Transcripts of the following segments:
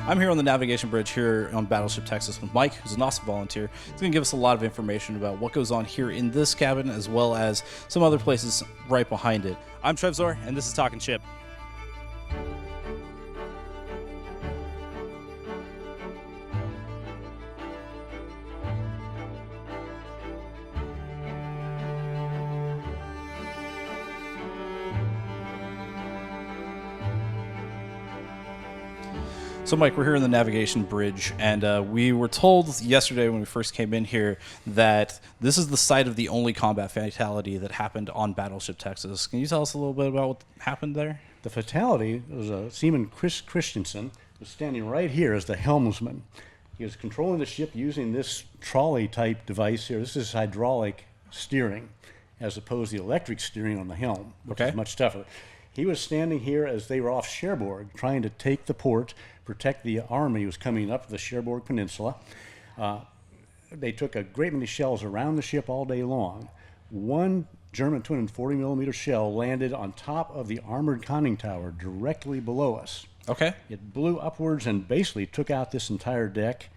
I'm here on the navigation bridge here on Battleship Texas with Mike, who's an awesome volunteer. He's going to give us a lot of information about what goes on here in this cabin, as well as some other places right behind it. I'm Trevzor, and this is Talkin Ship. So, Mike, we're here in the navigation bridge, and we were told yesterday when we first came in here that this is the site of the only combat fatality that happened on Battleship Texas. Can you tell us a little bit about what happened there? The fatality was Seaman Chris Christensen was standing right here as the helmsman. He was controlling the ship using this trolley-type device here. This is hydraulic steering, as opposed to the electric steering on the helm, which is much tougher. He was standing here as they were off Cherbourg, trying to take the port, protect the army who was coming up the Cherbourg Peninsula. They took a great many shells around the ship all day long. One German 240mm shell landed on top of the armored conning tower directly below us. Okay. It blew upwards and basically took out this entire deck,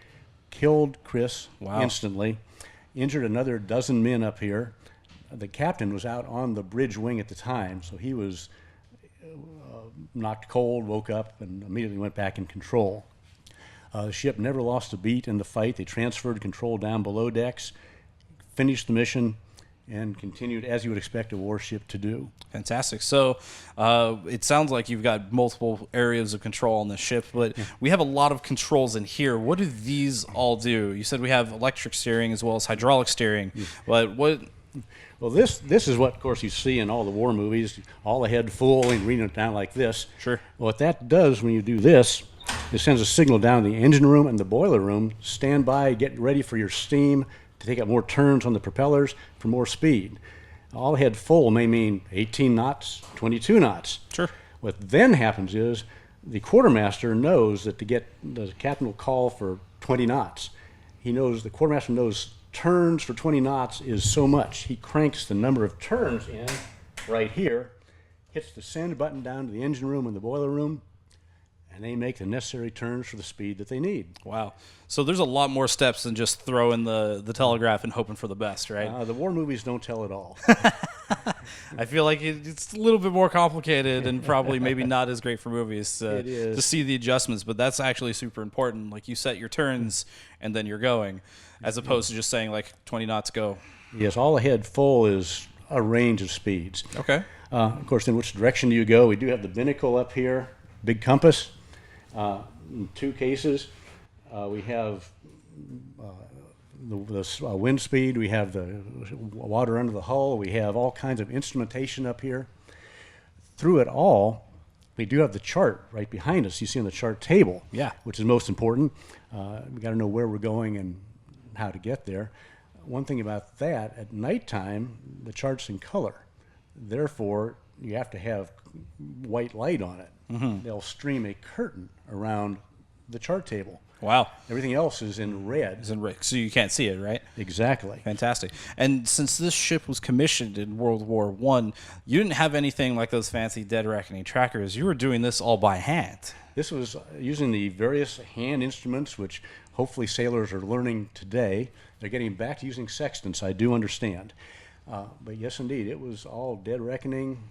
killed Chris instantly, injured another dozen men up here. The captain was out on the bridge wing at the time, so he was knocked cold, woke up, and immediately went back in control. The ship never lost a beat in the fight. They transferred control down below decks, finished the mission, and continued as you would expect a warship to do. Fantastic. So it sounds like you've got multiple areas of control on the ship, but we have a lot of controls in here. What do these all do? You said we have electric steering as well as hydraulic steering, but what... Well, this is what, of course, you see in all the war movies, all the head full and reading it down like this. Sure. What that does when you do this, it sends a signal down to the engine room and the boiler room. Stand by, get ready for your steam to take up more turns on the propellers for more speed. All head full may mean 18 knots, 22 knots. Sure. What then happens is the quartermaster knows that the captain will call for 20 knots. The quartermaster knows turns for 20 knots is so much. He cranks the number of turns in right here, hits the send button down to the engine room and the boiler room, and they make the necessary turns for the speed that they need. Wow. So there's a lot more steps than just throwing the telegraph and hoping for the best, right? The war movies don't tell it all. I feel like it's a little bit more complicated and probably maybe not as great for movies to see the adjustments, but that's actually super important. Like, you set your turns and then you're going, as opposed to just saying like 20 knots go. Yes, all ahead full is a range of speeds. Okay. Of course, in which direction do you go? We do have the binnacle up here, big compass. In two cases, we have the wind speed, we have the water under the hull, we have all kinds of instrumentation up here. Through it all, we do have the chart right behind us. You see on the chart table, which is most important. We got to know where we're going and how to get there. One thing about that, at nighttime, the chart's in color. Therefore, you have to have white light on it. They'll stream a curtain around the chart table. Wow. Everything else is in red. It's in red, so you can't see it, right? Exactly. Fantastic. And since this ship was commissioned in World War I, you didn't have anything like those fancy dead reckoning trackers. You were doing this all by hand. This was using the various hand instruments, which hopefully sailors are learning today. They're getting back to using sextants, I do understand. But yes, indeed, it was all dead reckoning,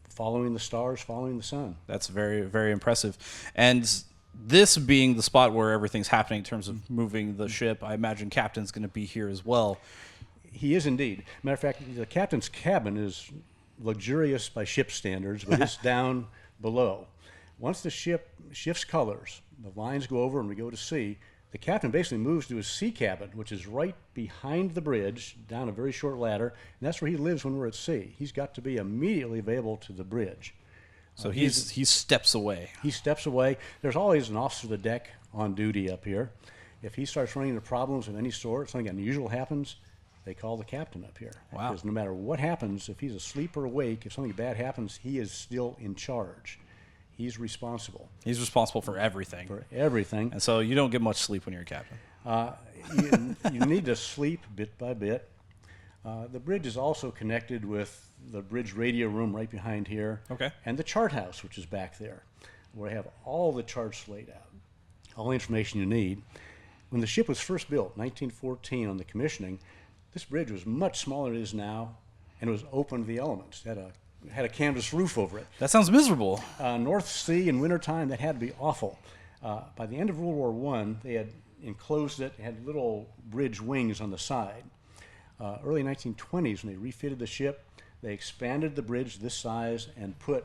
following the stars, following the sun. That's very, very impressive. And this being the spot where everything's happening in terms of moving the ship, I imagine Captain's going to be here as well. He is indeed. Matter of fact, the captain's cabin is luxurious by ship standards, but it's down below. Once the ship shifts colors, the lines go over and we go to sea, the captain basically moves to his sea cabin, which is right behind the bridge, down a very short ladder, and that's where he lives when we're at sea. He's got to be immediately available to the bridge. So he steps away. He steps away. There's always an officer of the deck on duty up here. If he starts running into problems of any sort, something unusual happens, they call the captain up here. Wow. Because no matter what happens, if he's asleep or awake, if something bad happens, he is still in charge. He's responsible. He's responsible for everything. For everything. And so you don't get much sleep when you're a captain. You need to sleep bit by bit. The bridge is also connected with the bridge radio room right behind here. Okay. And the chart house, which is back there. where I have all the charts laid out, all the information you need. When the ship was first built, 1914, on the commissioning, this bridge was much smaller than it is now, and it was open to the elements. It had a canvas roof over it. That sounds miserable. North Sea in wintertime, that had to be awful. By the end of World War I, they had enclosed it, had little bridge wings on the side. Early 1920s, when they refitted the ship, they expanded the bridge this size and put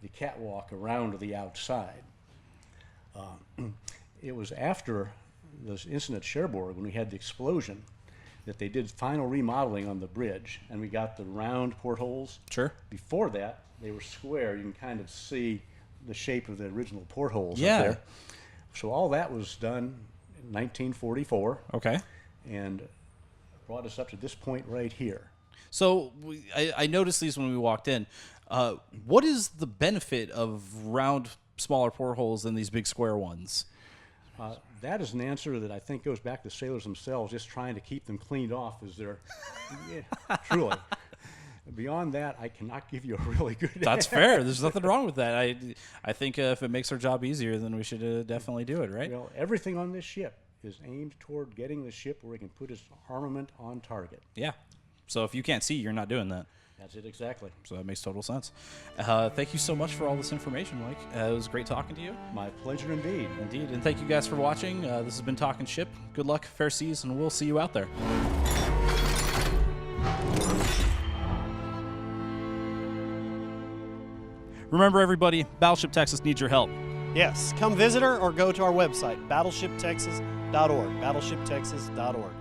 the catwalk around to the outside. It was after this incident at Cherbourg, when we had the explosion, that they did final remodeling on the bridge, and we got the round portholes. Sure. Before that, they were square. You can kind of see the shape of the original portholes Yeah. up there. So all that was done in 1944. Okay. And brought us up to this point right here. So I noticed these when we walked in. What is the benefit of round, smaller portholes than these big square ones? That is an answer that I think goes back to sailors themselves, just trying to keep them cleaned off as they're truly. Beyond that, I cannot give you a really good That's fair. There's nothing wrong with that. I think if it makes our job easier, then we should definitely do it, right? Well, everything on this ship is aimed toward getting the ship where it can put its armament on target. Yeah. So if you can't see, you're not doing that. That's it exactly. So that makes total sense. Thank you so much for all this information, Mike. It was great talking to you. My pleasure indeed. Indeed. And thank you guys for watching. This has been Talkin Ship. Good luck, fair seas, and we'll see you out there. Remember, everybody, Battleship Texas needs your help. Yes, come visit her or go to our website, battleshiptexas.org, battleshiptexas.org.